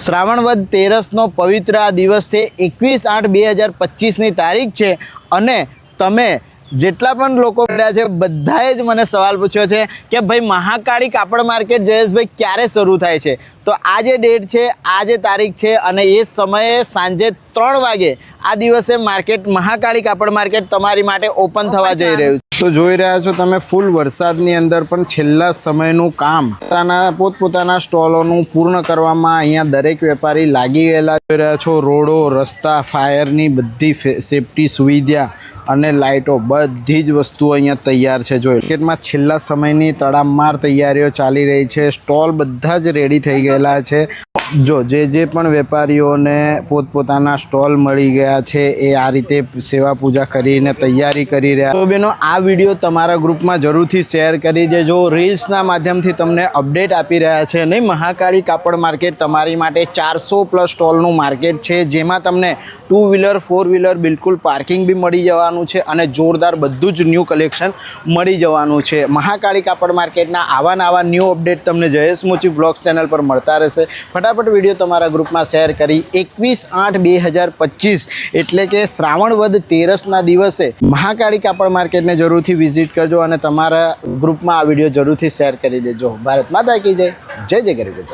શ્રાવણ વદ તેરસનો પવિત્ર આ દિવસ છે। 21/8/2025ની તારીખ છે અને તમે જેટલા પણ લોકો મળ્યા છે બધાએ જ મને સવાલ પૂછ્યો છે કે ભાઈ મહાકાળી કાપડ માર્કેટ જયેશભાઈ ક્યારે શરૂ થાય છે। તો આ જે ડેટ છે, આ જે તારીખ છે અને એ સમયે સાંજે 3 વાગે આ દિવસે માર્કેટ મહાકાળી કાપડ માર્કેટ તમારી માટે ઓપન થવા જઈ રહ્યું છે। તો જોઈ રહ્યા છો તમે ફૂલ વરસાદની અંદર પણ છેલ્લા સમયનું કામ પોતપોતાના સ્ટોલોનું પૂર્ણ કરવામાં અહીંયા દરેક વેપારી લાગી ગયેલા જોઈ રહ્યા છો। રોડો, રસ્તા, ફાયરની બધી સેફટી સુવિધા અને લાઇટો બધી જ વસ્તુઓ અહીંયા તૈયાર છે। જો માર્કેટમાં છેલ્લા સમયની તડામાર તૈયારીઓ ચાલી રહી છે। સ્ટોલ બધા જ રેડી થઈ ગયેલા છે। જો જે પણ વેપારીઓને પોતપોતાના સ્ટોલ મળી ગયા છે એ આ રીતે સેવા પૂજા કરીને તૈયારી કરી રહ્યા। તો બેનો આ વિડીયો તમારા ગ્રુપમાં જરૂરથી શેર કરી દેજો। રીલ્સના માધ્યમથી તમને અપડેટ આપી રહ્યા છે નહીં। મહાકાળી કાપડ માર્કેટ તમારી માટે 400+ સ્ટોલનું માર્કેટ છે, જેમાં તમને 2 વ્હીલર 4 વ્હીલર બિલકુલ પાર્કિંગ બી મળી જવાનું છે અને જોરદાર બધું જ ન્યૂ કલેક્શન મળી જવાનું છે। મહાકાળી કાપડ માર્કેટના આવા ન્યૂ અપડેટ તમને જયેશ મોચી વ્લોગ્સ ચેનલ પર મળતા રહેશે। ફટાફટ વિડીયો તમારા ગ્રુપમાં શેર કરી 21/8/2025 એટલે કે શ્રાવણ વદ તેરસના દિવસે મહાકાળી કાપડ માર્કેટને જરૂરથી વિઝિટ કરજો અને તમારા ગ્રુપમાં આ વિડીયો જરૂરથી શેર કરી દેજો। ભારત માતા કી જય, જય જય ગરીબ।